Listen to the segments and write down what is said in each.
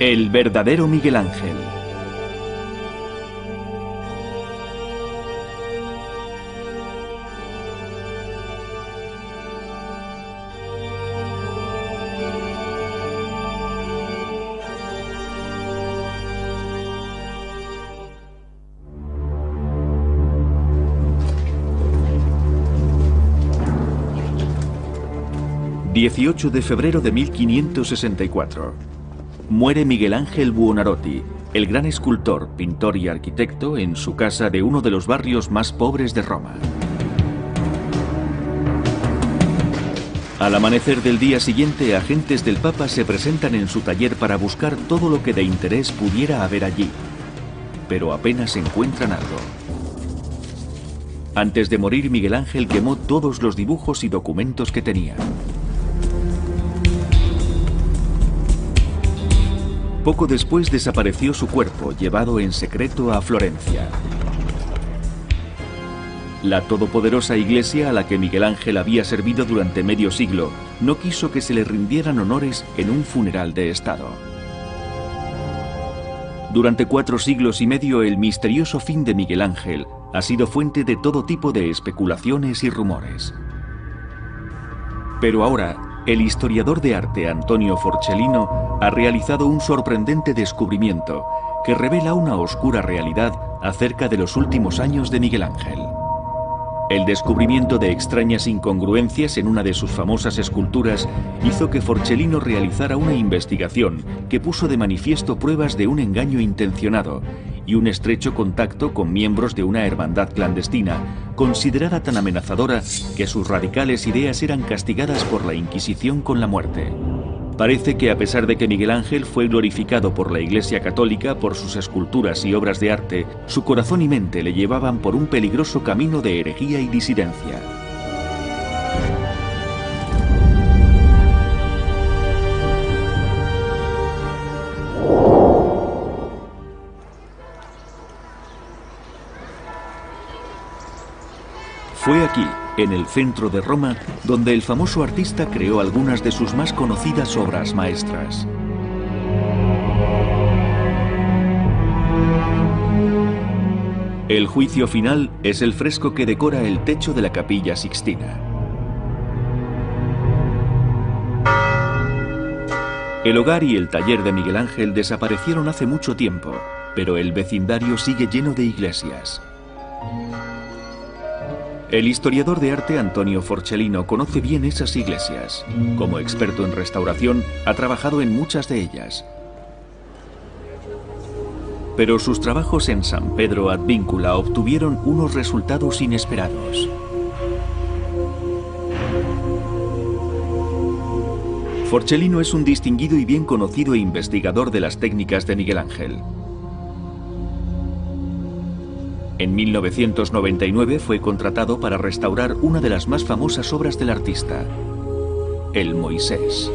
El verdadero Miguel Ángel. ...18 de febrero de 1564... muere Miguel Ángel Buonarroti, el gran escultor, pintor y arquitecto, en su casa de uno de los barrios más pobres de Roma. Al amanecer del día siguiente, agentes del Papa se presentan en su taller para buscar todo lo que de interés pudiera haber allí, pero apenas encuentran algo. Antes de morir, Miguel Ángel quemó todos los dibujos y documentos que tenía. Poco después desapareció su cuerpo, llevado en secreto a Florencia. La todopoderosa iglesia a la que Miguel Ángel había servido durante medio siglo no quiso que se le rindieran honores en un funeral de estado. Durante 4 siglos y medio el misterioso fin de Miguel Ángel ha sido fuente de todo tipo de especulaciones y rumores. Pero ahora, el historiador de arte Antonio Forcellino ha realizado un sorprendente descubrimiento que revela una oscura realidad acerca de los últimos años de Miguel Ángel. El descubrimiento de extrañas incongruencias en una de sus famosas esculturas hizo que Forcellino realizara una investigación que puso de manifiesto pruebas de un engaño intencionado y un estrecho contacto con miembros de una hermandad clandestina, considerada tan amenazadora que sus radicales ideas eran castigadas por la Inquisición con la muerte. Parece que a pesar de que Miguel Ángel fue glorificado por la Iglesia Católica por sus esculturas y obras de arte, su corazón y mente le llevaban por un peligroso camino de herejía y disidencia. Fue aquí, en el centro de Roma, donde el famoso artista creó algunas de sus más conocidas obras maestras. El juicio final es el fresco que decora el techo de la Capilla Sixtina. El hogar y el taller de Miguel Ángel desaparecieron hace mucho tiempo, pero el vecindario sigue lleno de iglesias. El historiador de arte Antonio Forcellino conoce bien esas iglesias. Como experto en restauración, ha trabajado en muchas de ellas. Pero sus trabajos en San Pedro ad Vincula obtuvieron unos resultados inesperados. Forcellino es un distinguido y bien conocido investigador de las técnicas de Miguel Ángel. En 1999 fue contratado para restaurar una de las más famosas obras del artista, el Moisés.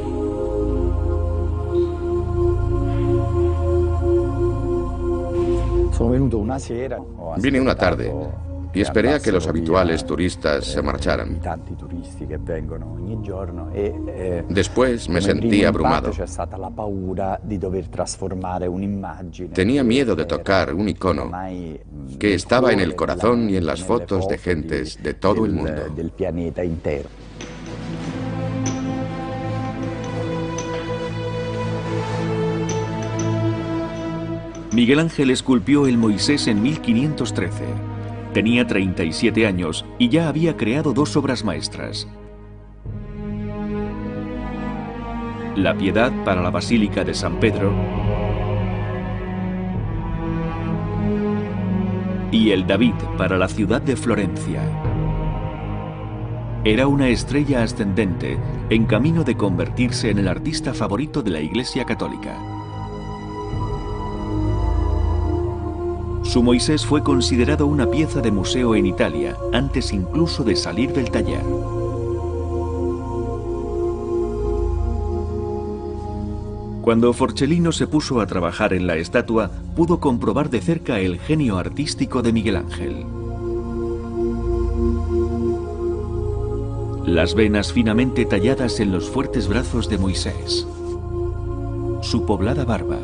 Vine una tarde y esperé a que los habituales turistas se marcharan. Después me sentí abrumado. Tenía miedo de tocar un icono que estaba en el corazón y en las fotos de gentes de todo el mundo. Miguel Ángel esculpió el Moisés en 1513. Tenía 37 años y ya había creado 2 obras maestras. La Piedad para la Basílica de San Pedro y el David para la ciudad de Florencia. Era una estrella ascendente en camino de convertirse en el artista favorito de la Iglesia Católica. Su Moisés fue considerado una pieza de museo en Italia, antes incluso de salir del taller. Cuando Forcellino se puso a trabajar en la estatua, pudo comprobar de cerca el genio artístico de Miguel Ángel. Las venas finamente talladas en los fuertes brazos de Moisés, su poblada barba,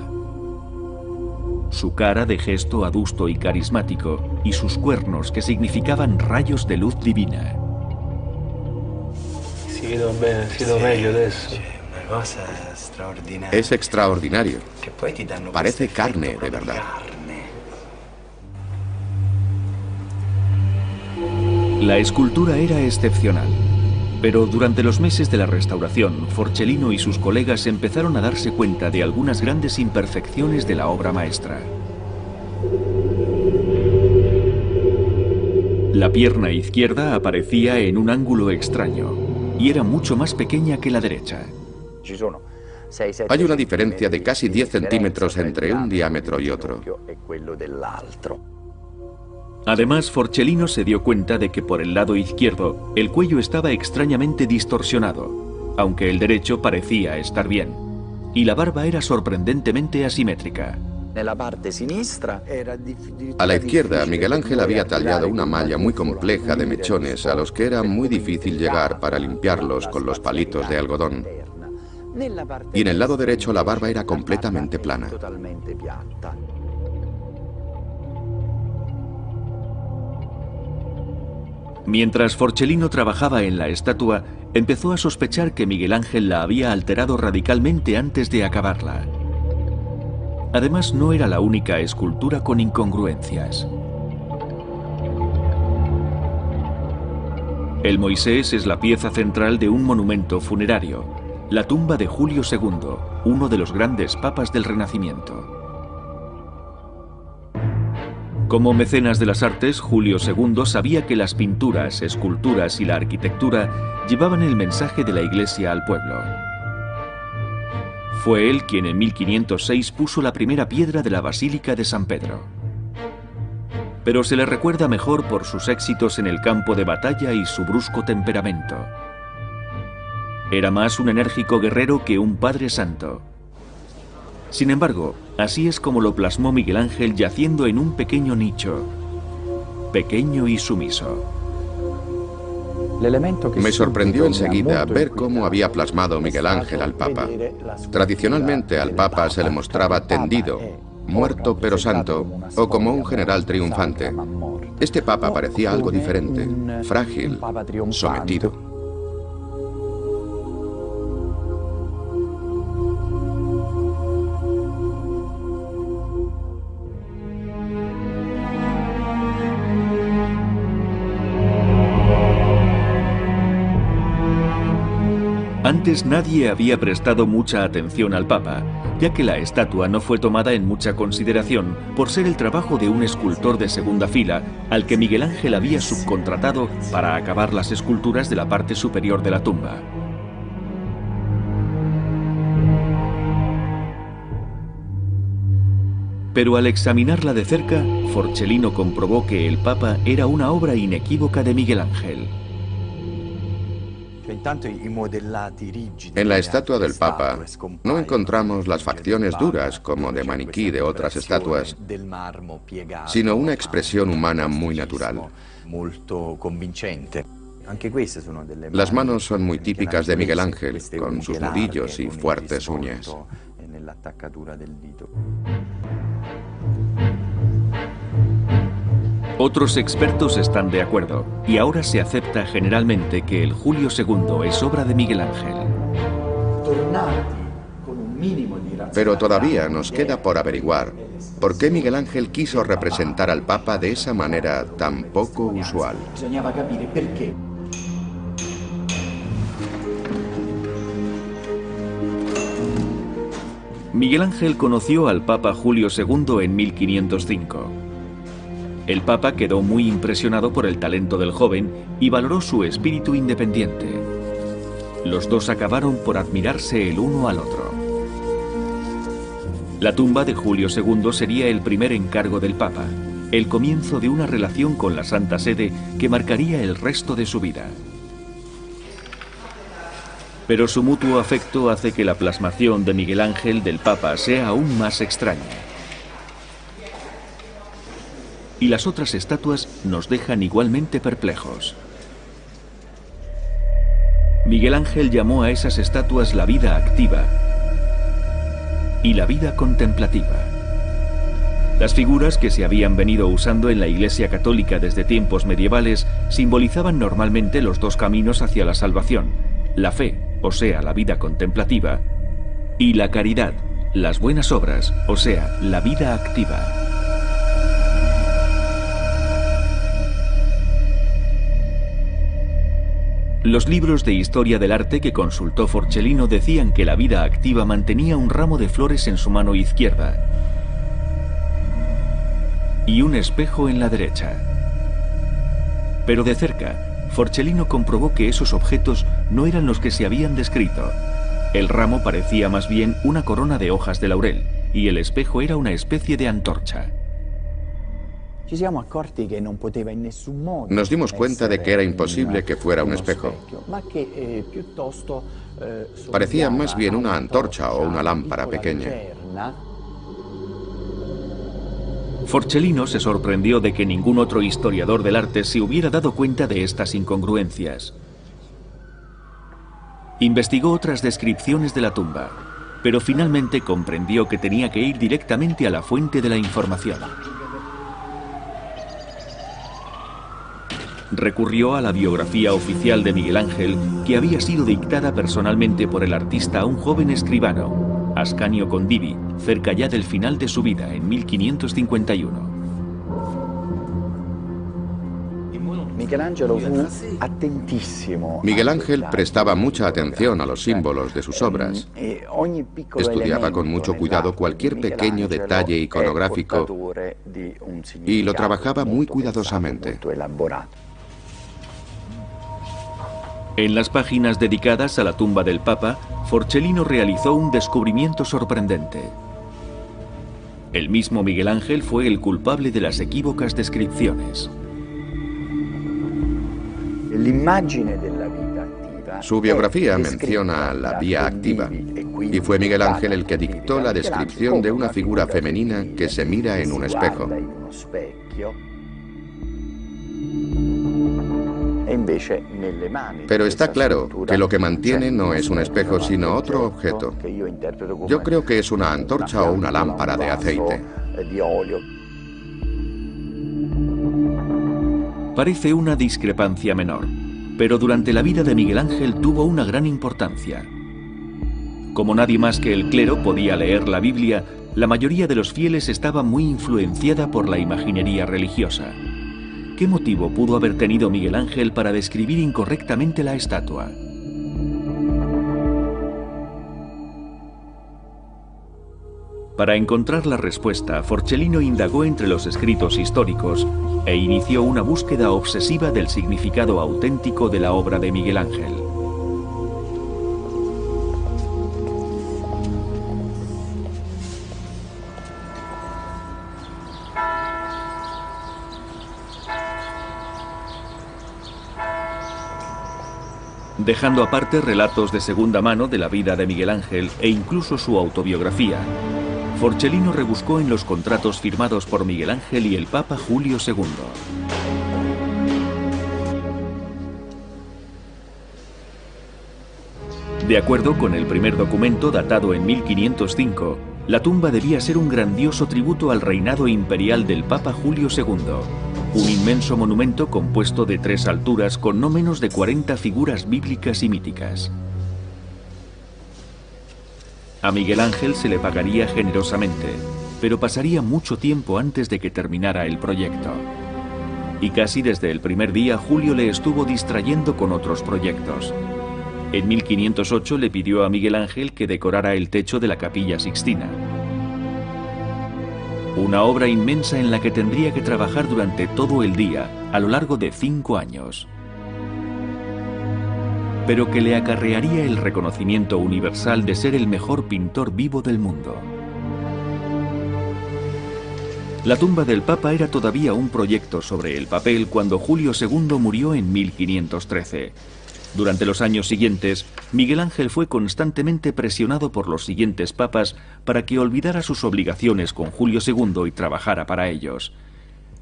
su cara de gesto adusto y carismático, y sus cuernos que significaban rayos de luz divina. Es extraordinario. Parece carne de verdad. La escultura era excepcional, pero durante los meses de la restauración, Forcellino y sus colegas empezaron a darse cuenta de algunas grandes imperfecciones de la obra maestra. La pierna izquierda aparecía en un ángulo extraño y era mucho más pequeña que la derecha. Hay una diferencia de casi 10 centímetros entre un diámetro y otro. Además, Forcellino se dio cuenta de que por el lado izquierdo el cuello estaba extrañamente distorsionado, aunque el derecho parecía estar bien, y la barba era sorprendentemente asimétrica. A la izquierda, Miguel Ángel había tallado una malla muy compleja de mechones a los que era muy difícil llegar para limpiarlos con los palitos de algodón. Y en el lado derecho la barba era completamente plana. Mientras Forcellino trabajaba en la estatua, empezó a sospechar que Miguel Ángel la había alterado radicalmente antes de acabarla. Además, no era la única escultura con incongruencias. El Moisés es la pieza central de un monumento funerario, la tumba de Julio II, uno de los grandes papas del Renacimiento. Como mecenas de las artes, Julio II sabía que las pinturas, esculturas y la arquitectura llevaban el mensaje de la Iglesia al pueblo. Fue él quien en 1506 puso la primera piedra de la Basílica de San Pedro. Pero se le recuerda mejor por sus éxitos en el campo de batalla y su brusco temperamento. Era más un enérgico guerrero que un padre santo. Sin embargo, así es como lo plasmó Miguel Ángel yaciendo en un pequeño nicho, pequeño y sumiso. Me sorprendió enseguida ver cómo había plasmado Miguel Ángel al Papa. Tradicionalmente al Papa se le mostraba tendido, muerto pero santo, o como un general triunfante. Este Papa parecía algo diferente, frágil, sometido. Antes nadie había prestado mucha atención al Papa, ya que la estatua no fue tomada en mucha consideración por ser el trabajo de un escultor de segunda fila al que Miguel Ángel había subcontratado para acabar las esculturas de la parte superior de la tumba. Pero al examinarla de cerca, Forcellino comprobó que el Papa era una obra inequívoca de Miguel Ángel. En la estatua del Papa no encontramos las facciones duras como de maniquí de otras estatuas, sino una expresión humana muy natural. Las manos son muy típicas de Miguel Ángel, con sus nudillos y fuertes uñas. Otros expertos están de acuerdo, y ahora se acepta generalmente que el Julio II es obra de Miguel Ángel. Pero todavía nos queda por averiguar por qué Miguel Ángel quiso representar al Papa de esa manera tan poco usual. Miguel Ángel conoció al Papa Julio II en 1505. El Papa quedó muy impresionado por el talento del joven y valoró su espíritu independiente. Los dos acabaron por admirarse el uno al otro. La tumba de Julio II sería el primer encargo del Papa, el comienzo de una relación con la Santa Sede que marcaría el resto de su vida. Pero su mutuo afecto hace que la plasmación de Miguel Ángel del Papa sea aún más extraña. Y las otras estatuas nos dejan igualmente perplejos. Miguel Ángel llamó a esas estatuas la vida activa y la vida contemplativa. Las figuras que se habían venido usando en la Iglesia Católica desde tiempos medievales simbolizaban normalmente los dos caminos hacia la salvación: la fe, o sea, la vida contemplativa, y la caridad, las buenas obras, o sea, la vida activa. Los libros de historia del arte que consultó Forcellino decían que la vida activa mantenía un ramo de flores en su mano izquierda y un espejo en la derecha. Pero de cerca, Forcellino comprobó que esos objetos no eran los que se habían descrito. El ramo parecía más bien una corona de hojas de laurel y el espejo era una especie de antorcha. Nos dimos cuenta de que era imposible que fuera un espejo. Parecía más bien una antorcha o una lámpara pequeña. Forcellino se sorprendió de que ningún otro historiador del arte se hubiera dado cuenta de estas incongruencias. Investigó otras descripciones de la tumba, pero finalmente comprendió que tenía que ir directamente a la fuente de la información. Recurrió a la biografía oficial de Miguel Ángel, que había sido dictada personalmente por el artista a un joven escribano, Ascanio Condivi, cerca ya del final de su vida, en 1551. Miguel Ángel prestaba mucha atención a los símbolos de sus obras. Estudiaba con mucho cuidado cualquier pequeño detalle iconográfico y lo trabajaba muy cuidadosamente. En las páginas dedicadas a la tumba del Papa, Forcellino realizó un descubrimiento sorprendente. El mismo Miguel Ángel fue el culpable de las equívocas descripciones. Su biografía menciona la vía activa, y fue Miguel Ángel el que dictó la descripción de una figura femenina que se mira en un espejo. Pero está claro que lo que mantiene no es un espejo, sino otro objeto. Yo creo que es una antorcha o una lámpara de aceite. Parece una discrepancia menor, pero durante la vida de Miguel Ángel tuvo una gran importancia. Como nadie más que el clero podía leer la Biblia, la mayoría de los fieles estaba muy influenciada por la imaginería religiosa. ¿Qué motivo pudo haber tenido Miguel Ángel para describir incorrectamente la estatua? Para encontrar la respuesta, Forcellino indagó entre los escritos históricos e inició una búsqueda obsesiva del significado auténtico de la obra de Miguel Ángel. Dejando aparte relatos de segunda mano de la vida de Miguel Ángel e incluso su autobiografía, Forcellino rebuscó en los contratos firmados por Miguel Ángel y el Papa Julio II. De acuerdo con el primer documento datado en 1505, la tumba debía ser un grandioso tributo al reinado imperial del Papa Julio II, un inmenso monumento compuesto de 3 alturas con no menos de 40 figuras bíblicas y míticas. A Miguel Ángel se le pagaría generosamente, pero pasaría mucho tiempo antes de que terminara el proyecto. Y casi desde el primer día Julio le estuvo distrayendo con otros proyectos. En 1508 le pidió a Miguel Ángel que decorara el techo de la Capilla Sixtina. Una obra inmensa en la que tendría que trabajar durante todo el día, a lo largo de 5 años. Pero que le acarrearía el reconocimiento universal de ser el mejor pintor vivo del mundo. La tumba del Papa era todavía un proyecto sobre el papel cuando Julio II murió en 1513. Durante los años siguientes, Miguel Ángel fue constantemente presionado por los siguientes papas para que olvidara sus obligaciones con Julio II y trabajara para ellos.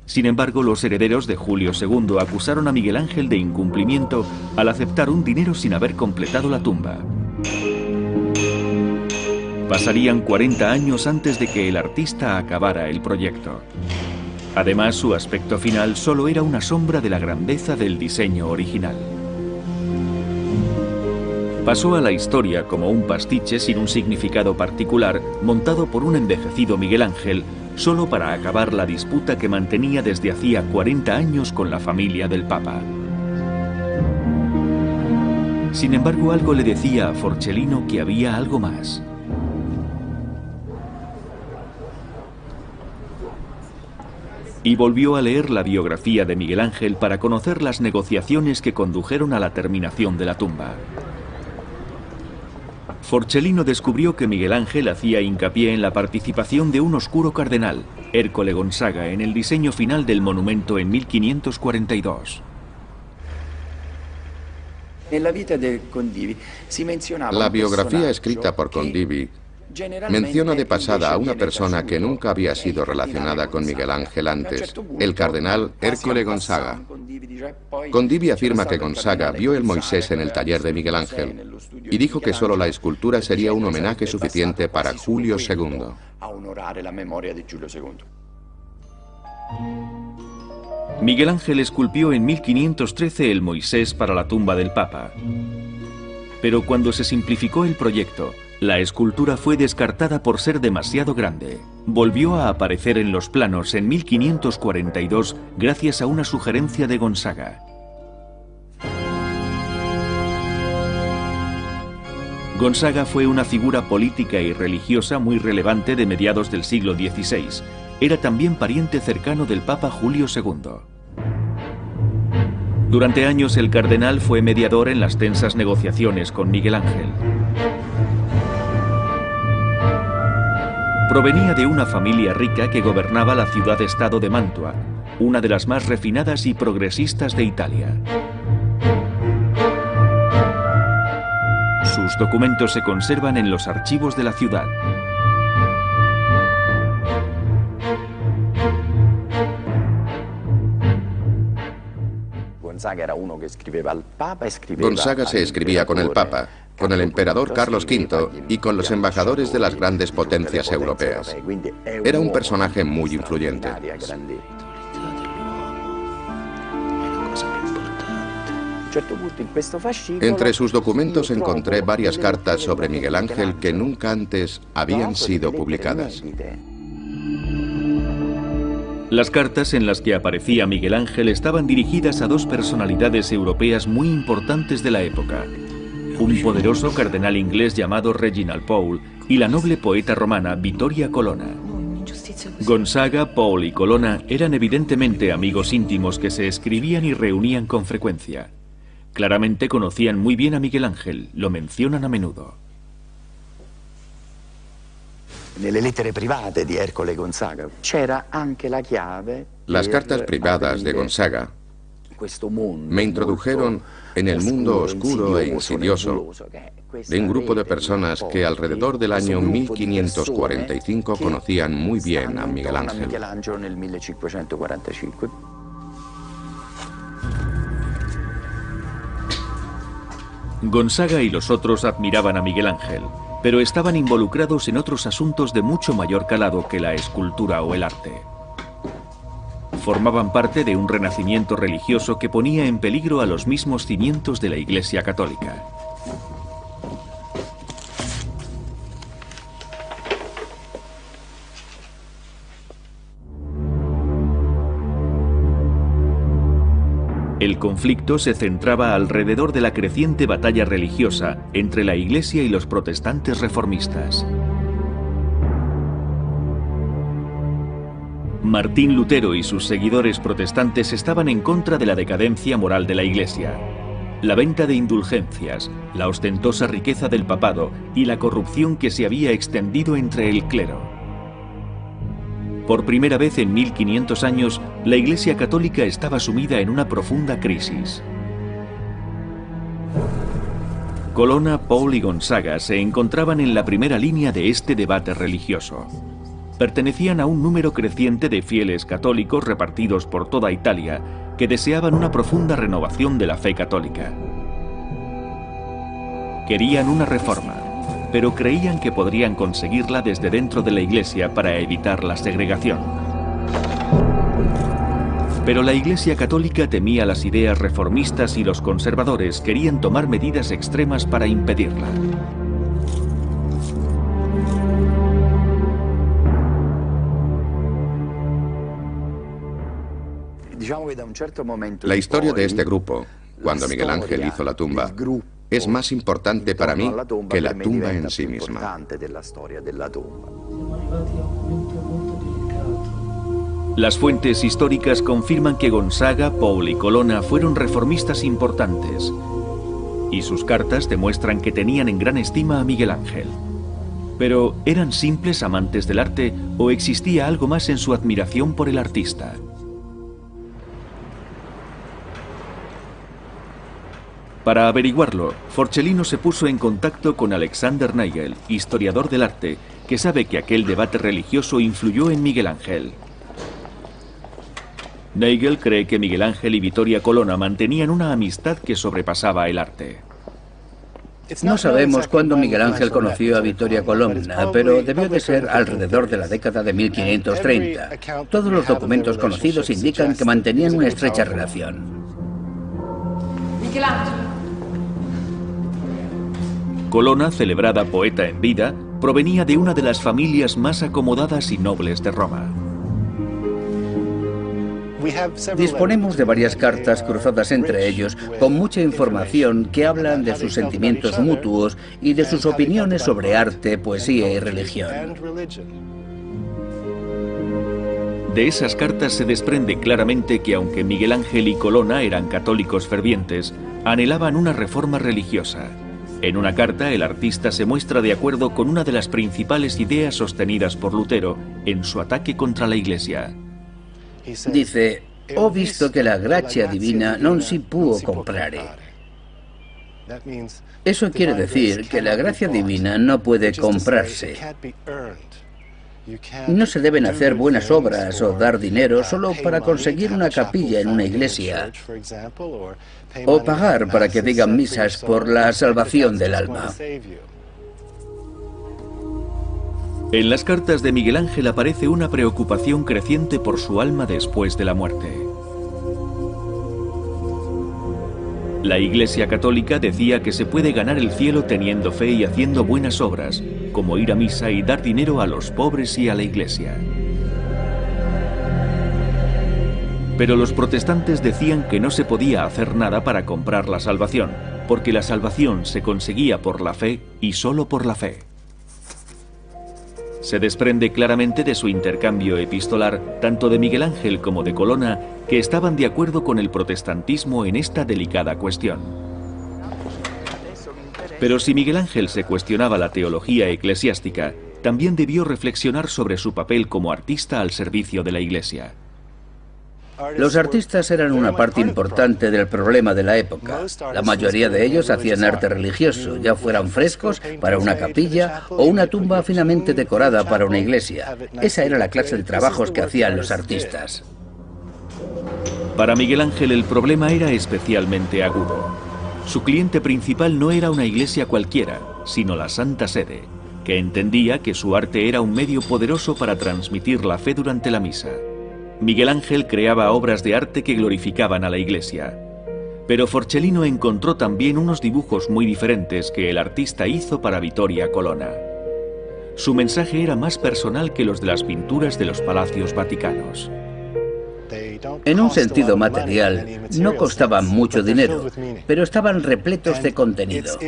Sin embargo, los herederos de Julio II acusaron a Miguel Ángel de incumplimiento al aceptar un dinero sin haber completado la tumba. Pasarían 40 años antes de que el artista acabara el proyecto. Además, su aspecto final solo era una sombra de la grandeza del diseño original. Pasó a la historia como un pastiche sin un significado particular, montado por un envejecido Miguel Ángel, solo para acabar la disputa que mantenía desde hacía 40 años con la familia del Papa. Sin embargo, algo le decía a Forcellino que había algo más. Y volvió a leer la biografía de Miguel Ángel para conocer las negociaciones que condujeron a la terminación de la tumba. Forcellino descubrió que Miguel Ángel hacía hincapié en la participación de un oscuro cardenal, Ercole Gonzaga, en el diseño final del monumento en 1542. La biografía escrita por Condivi menciona de pasada a una persona que nunca había sido relacionada con Miguel Ángel antes, el cardenal Ercole Gonzaga. Condivi afirma que Gonzaga vio el Moisés en el taller de Miguel Ángel y dijo que solo la escultura sería un homenaje suficiente para Julio II. Miguel Ángel esculpió en 1513 el Moisés para la tumba del Papa. Pero cuando se simplificó el proyecto, la escultura fue descartada por ser demasiado grande. Volvió a aparecer en los planos en 1542 gracias a una sugerencia de Gonzaga. Gonzaga fue una figura política y religiosa muy relevante de mediados del siglo XVI. Era también pariente cercano del Papa Julio II. Durante años el cardenal fue mediador en las tensas negociaciones con Miguel Ángel. Provenía de una familia rica que gobernaba la ciudad-estado de Mantua, una de las más refinadas y progresistas de Italia. Sus documentos se conservan en los archivos de la ciudad. Gonzaga se escribía con el Papa, con el emperador Carlos V y con los embajadores de las grandes potencias europeas. Era un personaje muy influyente. Entre sus documentos encontré varias cartas sobre Miguel Ángel que nunca antes habían sido publicadas. Las cartas en las que aparecía Miguel Ángel estaban dirigidas a dos personalidades europeas muy importantes de la época: un poderoso cardenal inglés llamado Reginald Pole y la noble poeta romana Vittoria Colonna. Gonzaga, Pole y Colonna eran evidentemente amigos íntimos que se escribían y reunían con frecuencia. Claramente conocían muy bien a Miguel Ángel, lo mencionan a menudo. Las cartas privadas de Gonzaga me introdujeron en el mundo oscuro e insidioso de un grupo de personas que alrededor del año 1545 conocían muy bien a Miguel Ángel. Gonzaga y los otros admiraban a Miguel Ángel, pero estaban involucrados en otros asuntos de mucho mayor calado que la escultura o el arte. Formaban parte de un renacimiento religioso que ponía en peligro a los mismos cimientos de la Iglesia Católica. El conflicto se centraba alrededor de la creciente batalla religiosa entre la Iglesia y los protestantes reformistas. Martín Lutero y sus seguidores protestantes estaban en contra de la decadencia moral de la Iglesia, la venta de indulgencias, la ostentosa riqueza del papado y la corrupción que se había extendido entre el clero. Por primera vez en 1500 años, la Iglesia Católica estaba sumida en una profunda crisis. Colonna, Pole y Gonzaga se encontraban en la primera línea de este debate religioso. Pertenecían a un número creciente de fieles católicos repartidos por toda Italia que deseaban una profunda renovación de la fe católica. Querían una reforma. pero creían que podrían conseguirla desde dentro de la Iglesia para evitar la segregación. Pero la Iglesia Católica temía las ideas reformistas y los conservadores querían tomar medidas extremas para impedirla. La historia de este grupo, cuando Miguel Ángel hizo la tumba, es más importante para mí que la tumba en sí misma. Las fuentes históricas confirman que Gonzaga, Paul y Colonna fueron reformistas importantes, y sus cartas demuestran que tenían en gran estima a Miguel Ángel. Pero, ¿eran simples amantes del arte o existía algo más en su admiración por el artista? Para averiguarlo, Forcellino se puso en contacto con Alexander Nagel, historiador del arte, que sabe que aquel debate religioso influyó en Miguel Ángel. Nagel cree que Miguel Ángel y Vittoria Colonna mantenían una amistad que sobrepasaba el arte. No sabemos cuándo Miguel Ángel conoció a Vittoria Colonna, pero debió de ser alrededor de la década de 1530. Todos los documentos conocidos indican que mantenían una estrecha relación. Colonna, celebrada poeta en vida, provenía de una de las familias más acomodadas y nobles de Roma. Disponemos de varias cartas cruzadas entre ellos, con mucha información que hablan de sus sentimientos mutuos y de sus opiniones sobre arte, poesía y religión. De esas cartas se desprende claramente que aunque Miguel Ángel y Colonna eran católicos fervientes, anhelaban una reforma religiosa. En una carta, el artista se muestra de acuerdo con una de las principales ideas sostenidas por Lutero en su ataque contra la Iglesia. Dice: «Ho visto que la gracia divina non si può comprare». Eso quiere decir que la gracia divina no puede comprarse. No se deben hacer buenas obras o dar dinero solo para conseguir una capilla en una iglesia, o pagar para que digan misas por la salvación del alma. En las cartas de Miguel Ángel aparece una preocupación creciente por su alma después de la muerte. La Iglesia Católica decía que se puede ganar el cielo teniendo fe y haciendo buenas obras, como ir a misa y dar dinero a los pobres y a la Iglesia. Pero los protestantes decían que no se podía hacer nada para comprar la salvación, porque la salvación se conseguía por la fe y solo por la fe. Se desprende claramente de su intercambio epistolar, tanto de Miguel Ángel como de Colonna, que estaban de acuerdo con el protestantismo en esta delicada cuestión. Pero si Miguel Ángel se cuestionaba la teología eclesiástica, también debió reflexionar sobre su papel como artista al servicio de la Iglesia. Los artistas eran una parte importante del problema de la época. La mayoría de ellos hacían arte religioso, ya fueran frescos para una capilla o una tumba finamente decorada para una iglesia. Esa era la clase de trabajos que hacían los artistas. Para Miguel Ángel el problema era especialmente agudo. Su cliente principal no era una iglesia cualquiera, sino la Santa Sede, que entendía que su arte era un medio poderoso para transmitir la fe durante la misa. Miguel Ángel creaba obras de arte que glorificaban a la Iglesia. Pero Forcellino encontró también unos dibujos muy diferentes que el artista hizo para Vittoria Colonna. Su mensaje era más personal que los de las pinturas de los palacios vaticanos. En un sentido material, no costaban mucho dinero, pero estaban repletos de contenido.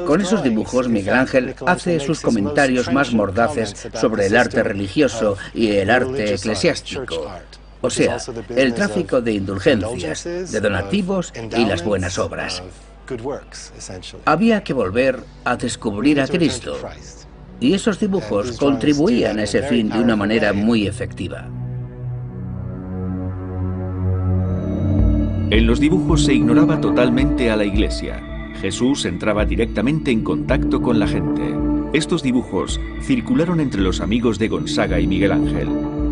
Con esos dibujos, Miguel Ángel hace sus comentarios más mordaces sobre el arte religioso y el arte eclesiástico, o sea, el tráfico de indulgencias, de donativos y las buenas obras. Había que volver a descubrir a Cristo, y esos dibujos contribuían a ese fin de una manera muy efectiva. En los dibujos se ignoraba totalmente a la Iglesia. Jesús entraba directamente en contacto con la gente. Estos dibujos circularon entre los amigos de Gonzaga y Miguel Ángel.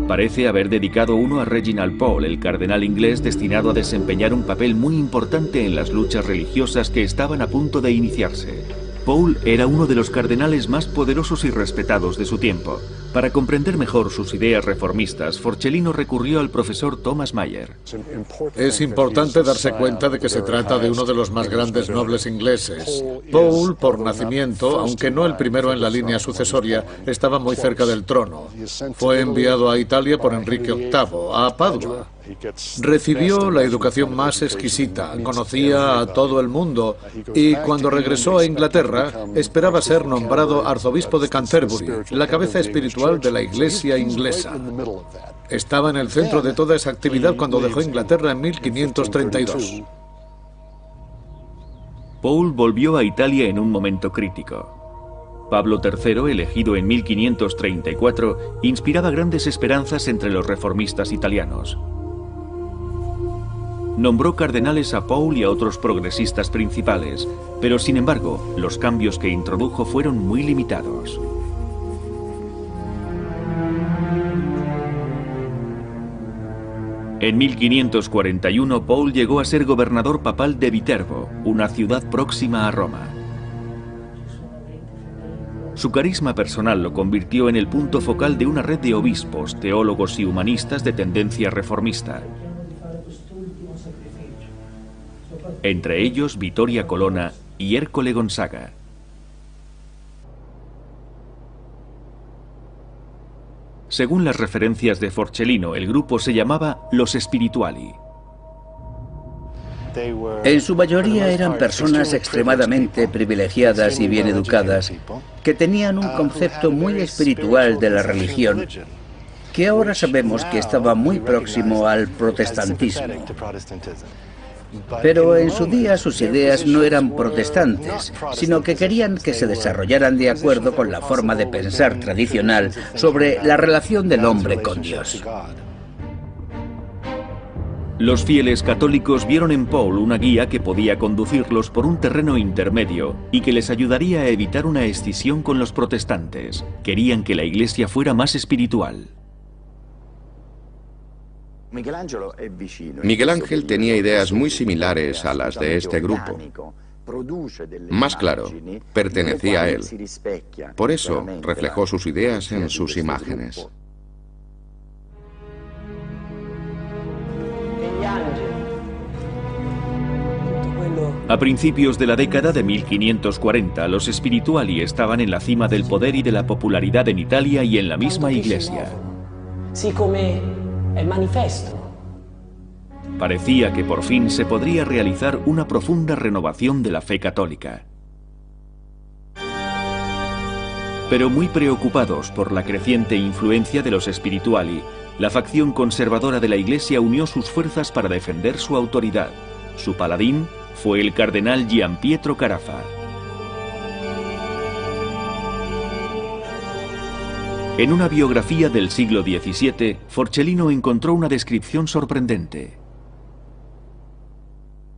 Parece haber dedicado uno a Reginald Pole, el cardenal inglés destinado a desempeñar un papel muy importante en las luchas religiosas que estaban a punto de iniciarse. Paul era uno de los cardenales más poderosos y respetados de su tiempo. Para comprender mejor sus ideas reformistas, Forcellino recurrió al profesor Thomas Mayer. Es importante darse cuenta de que se trata de uno de los más grandes nobles ingleses. Paul, por nacimiento, aunque no el primero en la línea sucesoria, estaba muy cerca del trono. Fue enviado a Italia por Enrique VIII, a Padua. Recibió la educación más exquisita, conocía a todo el mundo y cuando regresó a Inglaterra esperaba ser nombrado arzobispo de Canterbury, la cabeza espiritual de la Iglesia inglesa. Estaba en el centro de toda esa actividad cuando dejó Inglaterra en 1532. Paul volvió a Italia en un momento crítico. Pablo III, elegido en 1534, inspiraba grandes esperanzas entre los reformistas italianos. Nombró cardenales a Paul y a otros progresistas principales, pero sin embargo, los cambios que introdujo fueron muy limitados. En 1541, Paul llegó a ser gobernador papal de Viterbo, una ciudad próxima a Roma. Su carisma personal lo convirtió en el punto focal de una red de obispos, teólogos y humanistas de tendencia reformista. Entre ellos Vittoria Colonna y Ercole Gonzaga. Según las referencias de Forcellino, el grupo se llamaba Los Spirituali. En su mayoría eran personas extremadamente privilegiadas y bien educadas, que tenían un concepto muy espiritual de la religión, que ahora sabemos que estaba muy próximo al protestantismo. Pero en su día sus ideas no eran protestantes, sino que querían que se desarrollaran de acuerdo con la forma de pensar tradicional sobre la relación del hombre con Dios. Los fieles católicos vieron en Paul una guía que podía conducirlos por un terreno intermedio y que les ayudaría a evitar una escisión con los protestantes. Querían que la Iglesia fuera más espiritual. Miguel Ángel tenía ideas muy similares a las de este grupo. Más claro, pertenecía a él. Por eso reflejó sus ideas en sus imágenes. A principios de la década de 1540, los Spirituali estaban en la cima del poder y de la popularidad en Italia y en la misma Iglesia. Parecía que por fin se podría realizar una profunda renovación de la fe católica. Pero muy preocupados por la creciente influencia de los Spirituali, la facción conservadora de la Iglesia unió sus fuerzas para defender su autoridad. Su paladín fue el cardenal Giampietro Carafa. En una biografía del siglo XVII, Forcellino encontró una descripción sorprendente.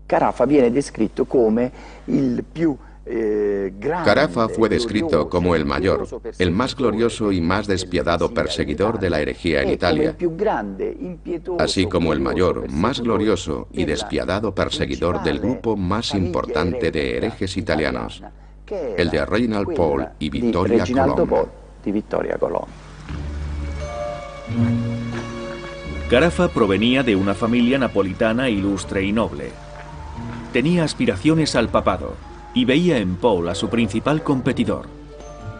Carafa fue descrito como el mayor, el más glorioso y más despiadado perseguidor de la herejía en Italia, así como el mayor, más glorioso y despiadado perseguidor del grupo más importante de herejes italianos, el de Reginald Pole y Vittoria Colonna. Carafa provenía de una familia napolitana ilustre y noble. Tenía aspiraciones al papado y veía en Paul a su principal competidor.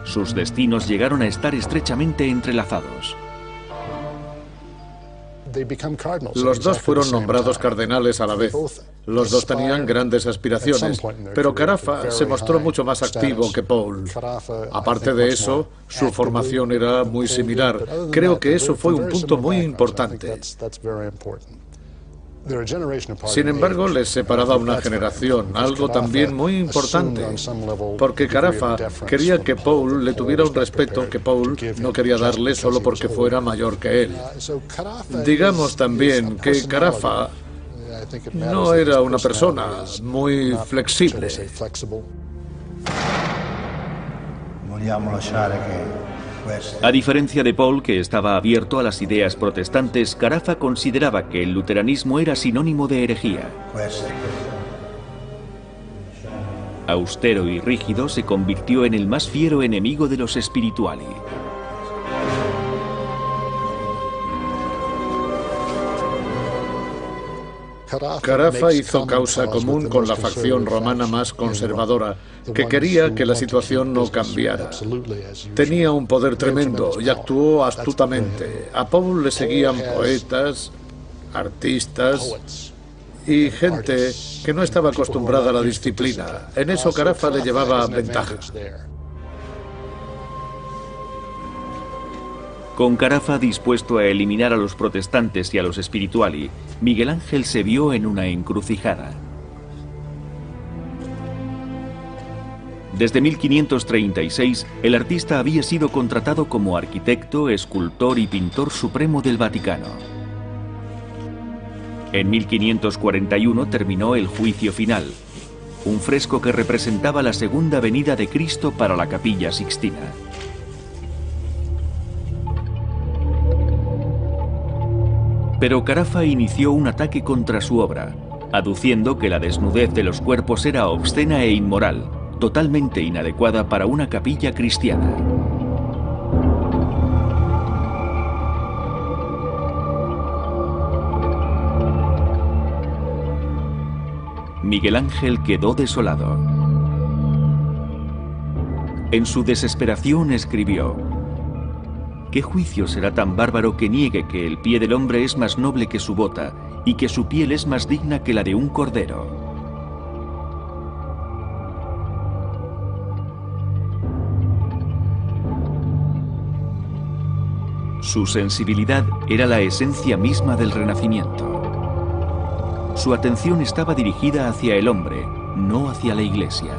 Sus destinos llegaron a estar estrechamente entrelazados. Los dos fueron nombrados cardenales a la vez. Los dos tenían grandes aspiraciones, pero Carafa se mostró mucho más activo que Paul. Aparte de eso, su formación era muy similar. Creo que eso fue un punto muy importante. Sin embargo, les separaba una generación, algo también muy importante, porque Carafa quería que Paul le tuviera un respeto que Paul no quería darle solo porque fuera mayor que él. Digamos también que Carafa no era una persona muy flexible. A diferencia de Paul, que estaba abierto a las ideas protestantes, Carafa consideraba que el luteranismo era sinónimo de herejía. Austero y rígido, se convirtió en el más fiero enemigo de los spirituali. Carafa hizo causa común con la facción romana más conservadora, que quería que la situación no cambiara. Tenía un poder tremendo y actuó astutamente. A Paul le seguían poetas, artistas y gente que no estaba acostumbrada a la disciplina. En eso Carafa le llevaba ventaja. Con Carafa dispuesto a eliminar a los protestantes y a los spirituali, Miguel Ángel se vio en una encrucijada. Desde 1536, el artista había sido contratado como arquitecto, escultor y pintor supremo del Vaticano. En 1541 terminó el Juicio Final, un fresco que representaba la segunda venida de Cristo para la Capilla Sixtina. Pero Carafa inició un ataque contra su obra, aduciendo que la desnudez de los cuerpos era obscena e inmoral, totalmente inadecuada para una capilla cristiana. Miguel Ángel quedó desolado. En su desesperación escribió: ¿qué juicio será tan bárbaro que niegue que el pie del hombre es más noble que su bota y que su piel es más digna que la de un cordero? Su sensibilidad era la esencia misma del Renacimiento. Su atención estaba dirigida hacia el hombre, no hacia la Iglesia.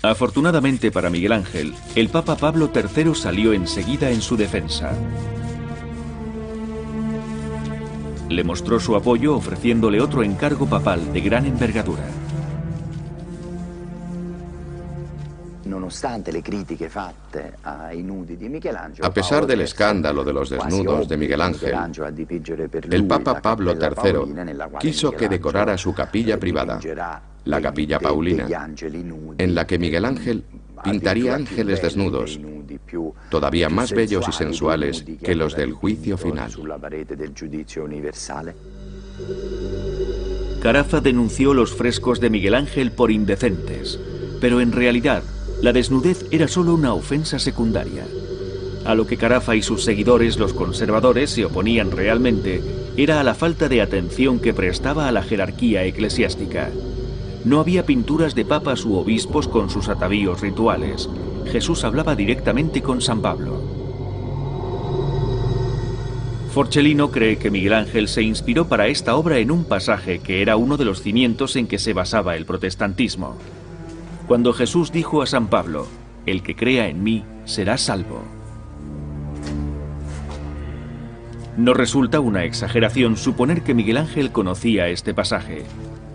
Afortunadamente para Miguel Ángel, el Papa Pablo III salió enseguida en su defensa. Le mostró su apoyo ofreciéndole otro encargo papal de gran envergadura. A pesar del escándalo de los desnudos de Miguel Ángel, el Papa Pablo III quiso que decorara su capilla privada, la Capilla Paulina, en la que Miguel Ángel pintaría ángeles desnudos, todavía más bellos y sensuales que los del Juicio Final. Carafa denunció los frescos de Miguel Ángel por indecentes, pero en realidad la desnudez era solo una ofensa secundaria. A lo que Carafa y sus seguidores, los conservadores, se oponían realmente era a la falta de atención que prestaba a la jerarquía eclesiástica. No había pinturas de papas u obispos con sus atavíos rituales. Jesús hablaba directamente con San Pablo. Forcellino cree que Miguel Ángel se inspiró para esta obra en un pasaje que era uno de los cimientos en que se basaba el protestantismo. Cuando Jesús dijo a San Pablo: «El que crea en mí será salvo». No resulta una exageración suponer que Miguel Ángel conocía este pasaje.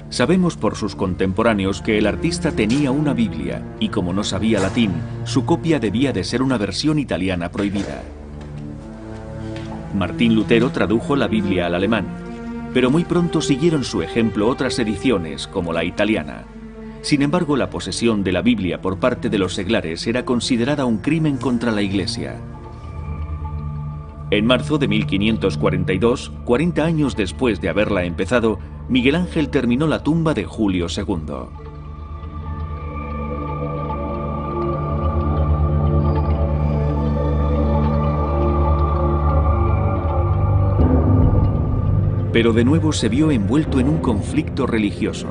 Sabemos por sus contemporáneos que el artista tenía una Biblia y, como no sabía latín, su copia debía de ser una versión italiana prohibida. Martín Lutero tradujo la Biblia al alemán, pero muy pronto siguieron su ejemplo otras ediciones, como la italiana. Sin embargo, la posesión de la Biblia por parte de los seglares era considerada un crimen contra la Iglesia. En marzo de 1542, 40 años después de haberla empezado, Miguel Ángel terminó la tumba de Julio II. Pero de nuevo se vio envuelto en un conflicto religioso.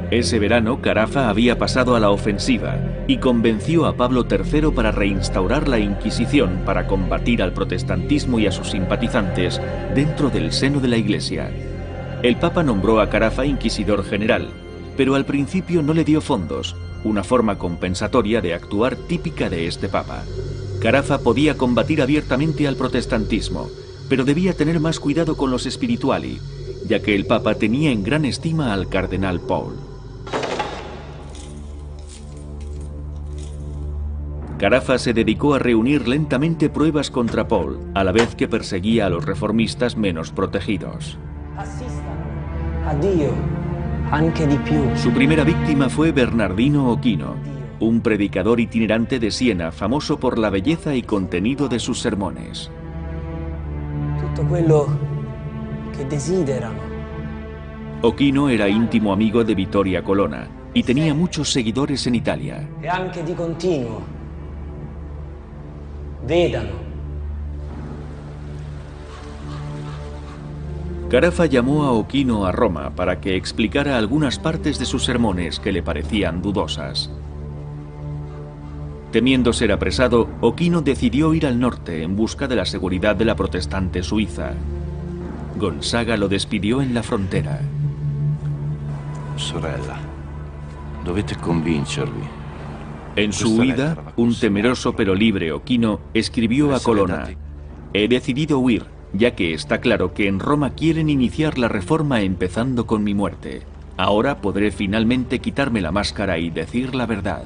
Ese verano, Carafa había pasado a la ofensiva y convenció a Pablo III para reinstaurar la Inquisición para combatir al protestantismo y a sus simpatizantes dentro del seno de la Iglesia. El Papa nombró a Carafa inquisidor general, pero al principio no le dio fondos, una forma compensatoria de actuar típica de este Papa. Carafa podía combatir abiertamente al protestantismo, pero debía tener más cuidado con los spirituali, ya que el Papa tenía en gran estima al cardenal Paul. Carafa se dedicó a reunir lentamente pruebas contra Paul, a la vez que perseguía a los reformistas menos protegidos. Su primera víctima fue Bernardino Ochino, un predicador itinerante de Siena, famoso por la belleza y contenido de sus sermones. Ochino era íntimo amigo de Vittoria Colonna y tenía muchos seguidores en Italia. Carafa llamó a Ochino a Roma para que explicara algunas partes de sus sermones que le parecían dudosas. Temiendo ser apresado, Ochino decidió ir al norte en busca de la seguridad de la protestante Suiza. Gonzaga lo despidió en la frontera. Sorella, dovete convincervi. En su huida, un temeroso pero libre Ochino escribió a Colonna: «He decidido huir, ya que está claro que en Roma quieren iniciar la reforma empezando con mi muerte. Ahora podré finalmente quitarme la máscara y decir la verdad».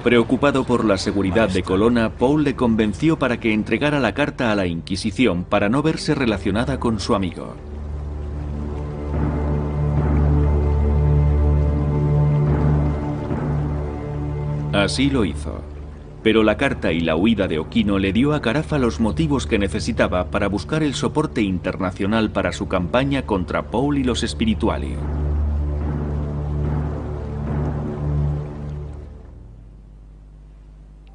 Preocupado por la seguridad de Colonna, Paul le convenció para que entregara la carta a la Inquisición para no verse relacionada con su amigo. Así lo hizo. Pero la carta y la huida de Ochino le dio a Carafa los motivos que necesitaba para buscar el soporte internacional para su campaña contra Paul y los Spirituali.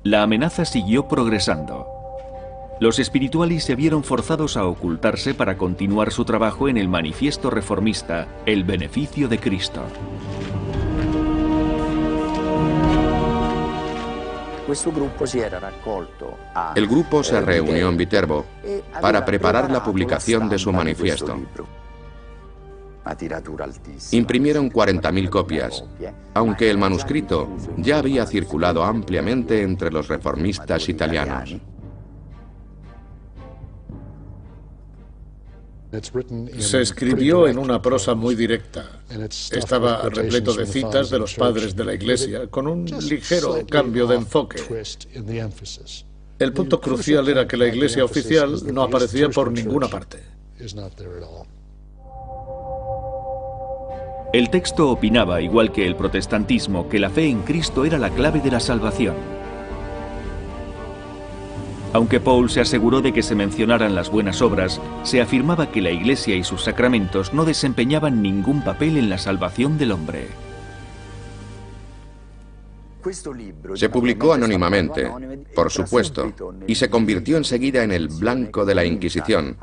La amenaza siguió progresando. Los Spirituali se vieron forzados a ocultarse para continuar su trabajo en el manifiesto reformista El beneficio de Cristo. El grupo se reunió en Viterbo para preparar la publicación de su manifiesto. Imprimieron 40.000 copias, aunque el manuscrito ya había circulado ampliamente entre los reformistas italianos. Se escribió en una prosa muy directa. Estaba repleto de citas de los padres de la Iglesia, con un ligero cambio de enfoque. El punto crucial era que la Iglesia oficial no aparecía por ninguna parte. El texto opinaba, igual que el protestantismo, que la fe en Cristo era la clave de la salvación. Aunque Paul se aseguró de que se mencionaran las buenas obras, se afirmaba que la Iglesia y sus sacramentos no desempeñaban ningún papel en la salvación del hombre. Se publicó anónimamente, por supuesto, y se convirtió enseguida en el blanco de la Inquisición,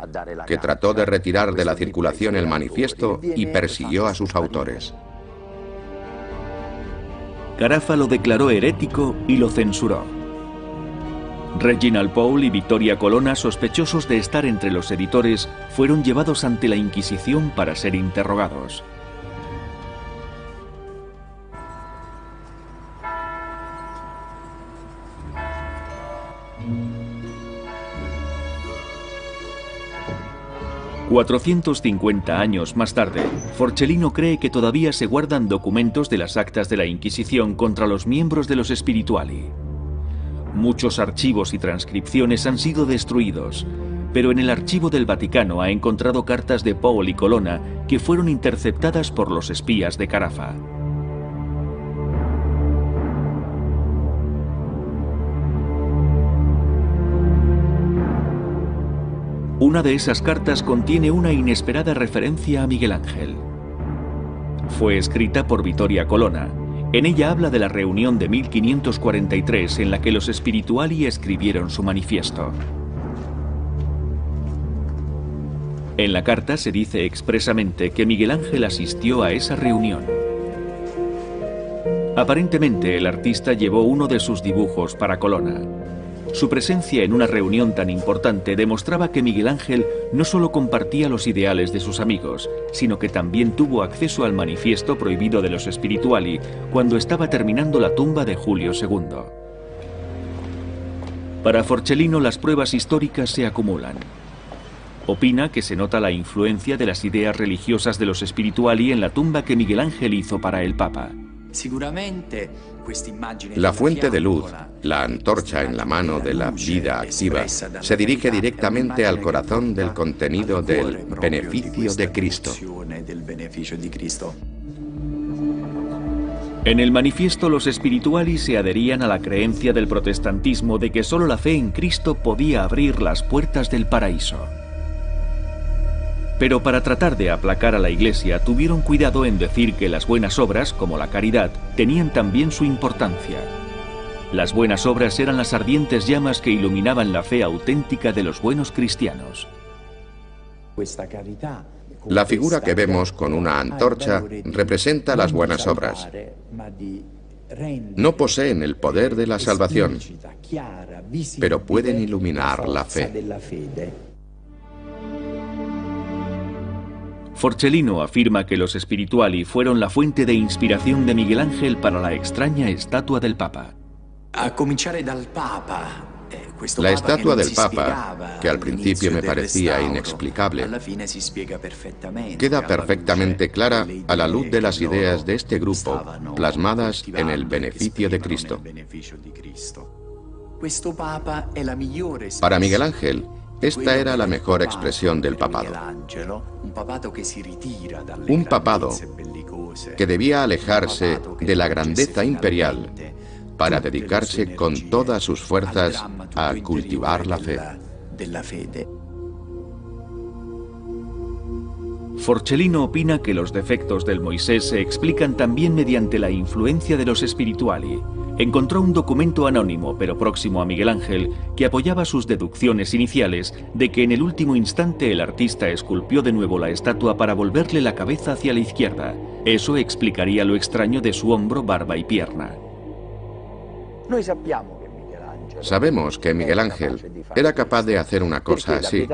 que trató de retirar de la circulación el manifiesto y persiguió a sus autores. Carafa lo declaró herético y lo censuró. Reginald Paul y Vittoria Colonna, sospechosos de estar entre los editores, fueron llevados ante la Inquisición para ser interrogados. ...450 años más tarde, Forcellino cree que todavía se guardan documentos de las actas de la Inquisición contra los miembros de los Spirituali. Muchos archivos y transcripciones han sido destruidos, pero en el archivo del Vaticano ha encontrado cartas de Paul y Colonna que fueron interceptadas por los espías de Carafa. Una de esas cartas contiene una inesperada referencia a Miguel Ángel. Fue escrita por Vittoria Colonna. En ella habla de la reunión de 1543 en la que los Spirituali escribieron su manifiesto. En la carta se dice expresamente que Miguel Ángel asistió a esa reunión. Aparentemente el artista llevó uno de sus dibujos para Colonna. Su presencia en una reunión tan importante demostraba que Miguel Ángel no solo compartía los ideales de sus amigos, sino que también tuvo acceso al manifiesto prohibido de los Spirituali cuando estaba terminando la tumba de Julio II. Para Forcellino las pruebas históricas se acumulan. Opina que se nota la influencia de las ideas religiosas de los Spirituali en la tumba que Miguel Ángel hizo para el Papa. La fuente de luz, la antorcha en la mano de la vida activa, se dirige directamente al corazón del contenido del beneficio de Cristo. En el manifiesto, los espirituali se adherían a la creencia del protestantismo de que solo la fe en Cristo podía abrir las puertas del paraíso. Pero para tratar de aplacar a la Iglesia, tuvieron cuidado en decir que las buenas obras, como la caridad, tenían también su importancia. Las buenas obras eran las ardientes llamas que iluminaban la fe auténtica de los buenos cristianos. La figura que vemos con una antorcha representa las buenas obras. No poseen el poder de la salvación, pero pueden iluminar la fe. Forcellino afirma que los espirituali fueron la fuente de inspiración de Miguel Ángel para la extraña estatua del Papa. La estatua del Papa, que al principio me parecía inexplicable, queda perfectamente clara a la luz de las ideas de este grupo, plasmadas en el beneficio de Cristo. Para Miguel Ángel, esta era la mejor expresión del papado. Un papado que debía alejarse de la grandeza imperial para dedicarse con todas sus fuerzas a cultivar la fe. Forcellino opina que los defectos del Moisés se explican también mediante la influencia de los espirituali. Encontró un documento anónimo, pero próximo a Miguel Ángel, que apoyaba sus deducciones iniciales de que en el último instante el artista esculpió de nuevo la estatua para volverle la cabeza hacia la izquierda. Eso explicaría lo extraño de su hombro, barba y pierna. Sabemos que Miguel Ángel era capaz de hacer una cosa así.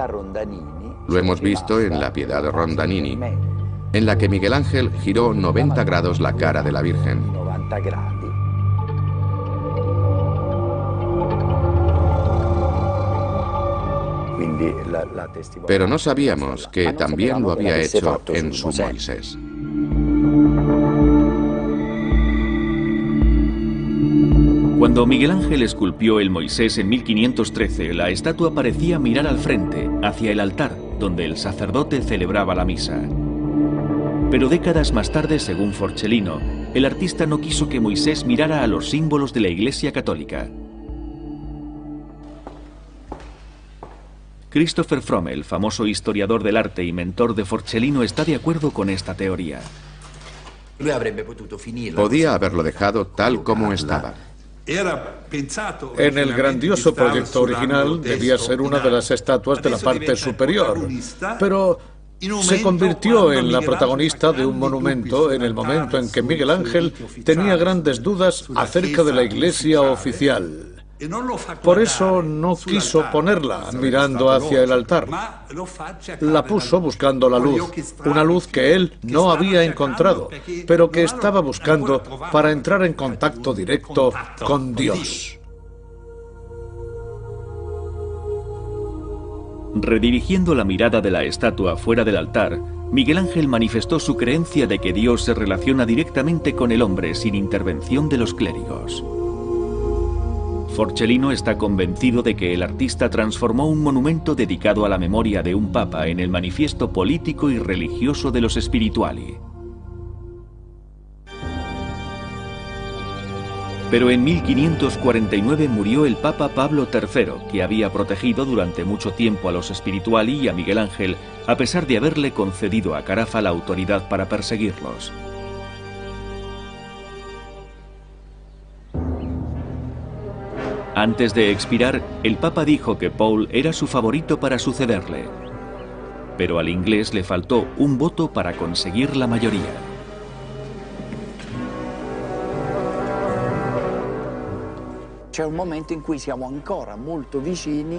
Lo hemos visto en la Piedad de Rondanini, en la que Miguel Ángel giró 90 grados la cara de la Virgen. Pero no sabíamos que también lo había hecho en su Moisés. Cuando Miguel Ángel esculpió el Moisés en 1513, la estatua parecía mirar al frente, hacia el altar, donde el sacerdote celebraba la misa. Pero décadas más tarde, según Forcellino, el artista no quiso que Moisés mirara a los símbolos de la Iglesia Católica. Christopher Frommel, famoso historiador del arte y mentor de Forcellino, está de acuerdo con esta teoría. Podía haberlo dejado tal como estaba. En el grandioso proyecto original debía ser una de las estatuas de la parte superior, pero se convirtió en la protagonista de un monumento en el momento en que Miguel Ángel tenía grandes dudas acerca de la iglesia oficial. Por eso no quiso ponerla mirando hacia el altar. La puso buscando la luz, una luz que él no había encontrado, pero que estaba buscando para entrar en contacto directo con Dios. Redirigiendo la mirada de la estatua fuera del altar, Miguel Ángel manifestó su creencia de que Dios se relaciona directamente con el hombre sin intervención de los clérigos. Forcellino está convencido de que el artista transformó un monumento dedicado a la memoria de un papa en el manifiesto político y religioso de los espirituali. Pero en 1549 murió el Papa Pablo III, que había protegido durante mucho tiempo a los espirituali y a Miguel Ángel, a pesar de haberle concedido a Carafa la autoridad para perseguirlos. Antes de expirar, el Papa dijo que Paul era su favorito para sucederle. Pero al inglés le faltó un voto para conseguir la mayoría.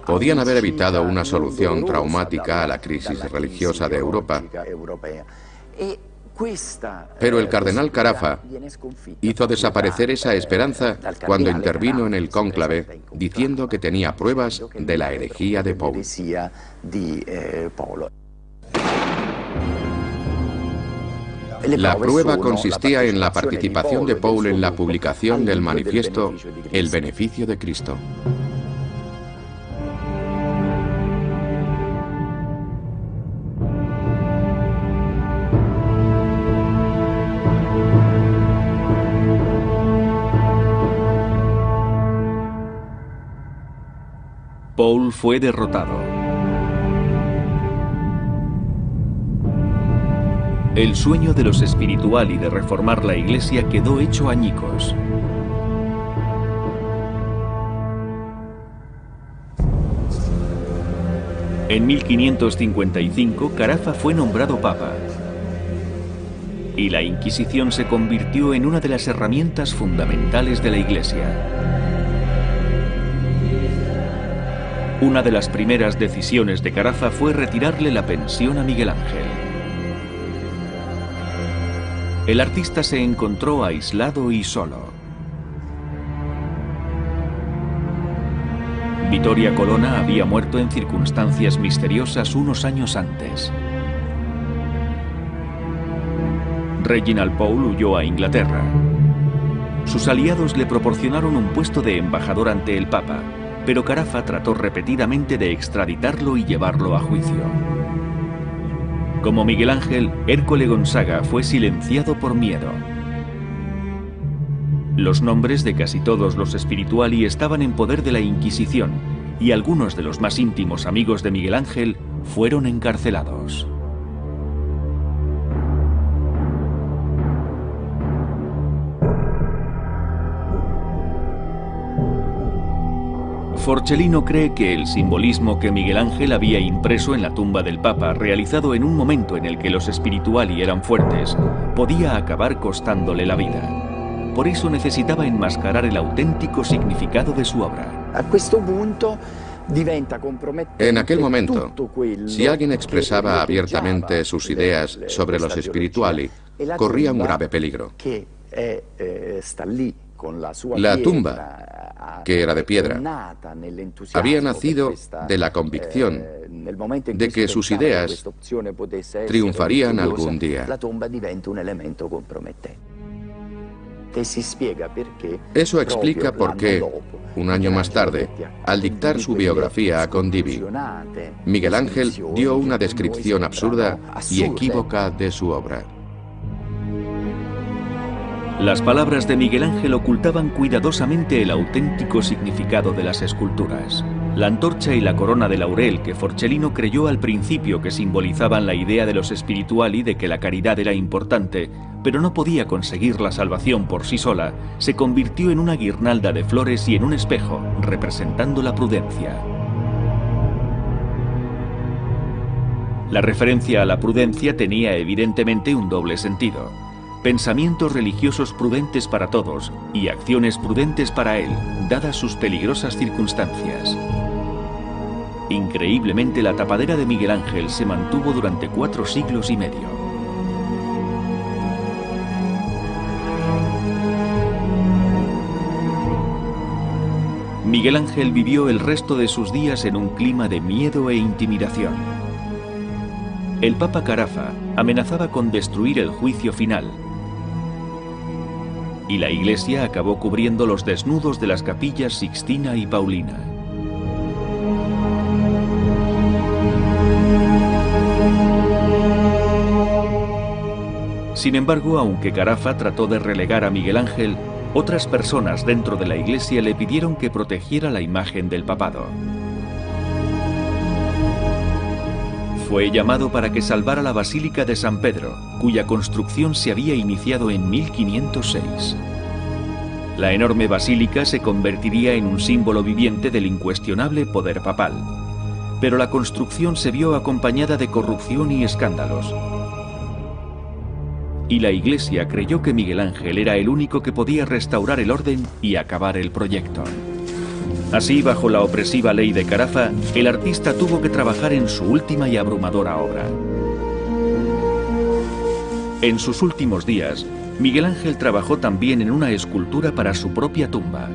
Podían haber evitado una solución traumática a la crisis religiosa de Europa. Pero el cardenal Carafa hizo desaparecer esa esperanza cuando intervino en el cónclave diciendo que tenía pruebas de la herejía de Paul. La prueba consistía en la participación de Paul en la publicación del manifiesto El beneficio de Cristo. Paul fue derrotado. El sueño de los espirituali de reformar la Iglesia quedó hecho añicos. En 1555, Carafa fue nombrado papa. Y la Inquisición se convirtió en una de las herramientas fundamentales de la Iglesia. Una de las primeras decisiones de Carafa fue retirarle la pensión a Miguel Ángel. El artista se encontró aislado y solo. Vittoria Colonna había muerto en circunstancias misteriosas unos años antes. Reginald Paul huyó a Inglaterra. Sus aliados le proporcionaron un puesto de embajador ante el Papa, pero Carafa trató repetidamente de extraditarlo y llevarlo a juicio. Como Miguel Ángel, Ercole Gonzaga fue silenciado por miedo. Los nombres de casi todos los espirituali estaban en poder de la Inquisición y algunos de los más íntimos amigos de Miguel Ángel fueron encarcelados. Forcellino cree que el simbolismo que Miguel Ángel había impreso en la tumba del Papa, realizado en un momento en el que los espirituali eran fuertes, podía acabar costándole la vida. Por eso necesitaba enmascarar el auténtico significado de su obra. En aquel momento, si alguien expresaba abiertamente sus ideas sobre los espirituali, corría un grave peligro. La tumba, que era de piedra, había nacido de la convicción de que sus ideas triunfarían algún día. Eso explica por qué, un año más tarde, al dictar su biografía a Condivi, Miguel Ángel dio una descripción absurda y equívoca de su obra. Las palabras de Miguel Ángel ocultaban cuidadosamente el auténtico significado de las esculturas. La antorcha y la corona de laurel que Forcellino creyó al principio que simbolizaban la idea de los espirituali de que la caridad era importante, pero no podía conseguir la salvación por sí sola, se convirtió en una guirnalda de flores y en un espejo, representando la prudencia. La referencia a la prudencia tenía evidentemente un doble sentido. Pensamientos religiosos prudentes para todos y acciones prudentes para él, dadas sus peligrosas circunstancias. Increíblemente, la tapadera de Miguel Ángel se mantuvo durante 4 siglos y medio. Miguel Ángel vivió el resto de sus días en un clima de miedo e intimidación. El Papa Carafa amenazaba con destruir el juicio final, y la Iglesia acabó cubriendo los desnudos de las capillas Sixtina y Paulina. Sin embargo, aunque Carafa trató de relegar a Miguel Ángel, otras personas dentro de la Iglesia le pidieron que protegiera la imagen del papado. Fue llamado para que salvara la Basílica de San Pedro, cuya construcción se había iniciado en 1506. La enorme basílica se convertiría en un símbolo viviente del incuestionable poder papal, pero la construcción se vio acompañada de corrupción y escándalos. Y la Iglesia creyó que Miguel Ángel era el único que podía restaurar el orden y acabar el proyecto. Así, bajo la opresiva ley de Carafa, el artista tuvo que trabajar en su última y abrumadora obra. En sus últimos días, Miguel Ángel trabajó también en una escultura para su propia tumba.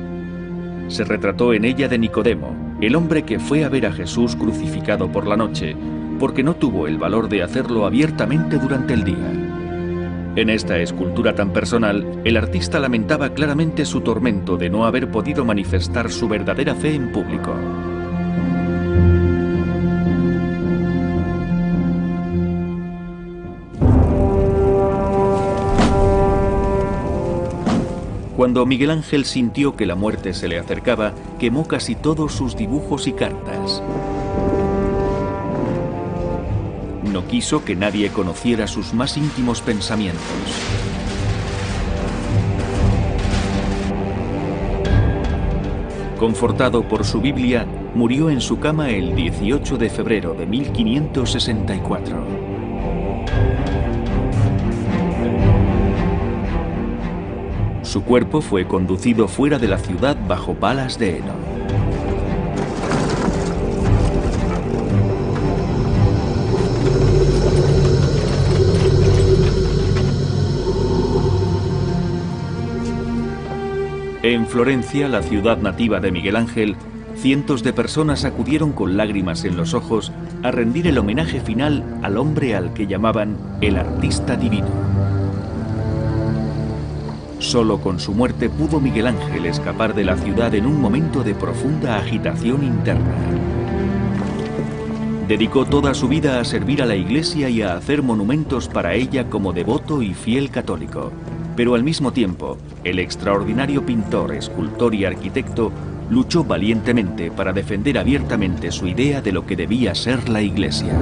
Se retrató en ella de Nicodemo, el hombre que fue a ver a Jesús crucificado por la noche, porque no tuvo el valor de hacerlo abiertamente durante el día. En esta escultura tan personal, el artista lamentaba claramente su tormento de no haber podido manifestar su verdadera fe en público. Cuando Miguel Ángel sintió que la muerte se le acercaba, quemó casi todos sus dibujos y cartas. No quiso que nadie conociera sus más íntimos pensamientos. Confortado por su Biblia, murió en su cama el 18 de febrero de 1564. Su cuerpo fue conducido fuera de la ciudad bajo balas de heno. En Florencia, la ciudad nativa de Miguel Ángel, cientos de personas acudieron con lágrimas en los ojos a rendir el homenaje final al hombre al que llamaban el artista divino. Solo con su muerte pudo Miguel Ángel escapar de la ciudad en un momento de profunda agitación interna. Dedicó toda su vida a servir a la Iglesia y a hacer monumentos para ella como devoto y fiel católico. Pero al mismo tiempo, el extraordinario pintor, escultor y arquitecto luchó valientemente para defender abiertamente su idea de lo que debía ser la Iglesia.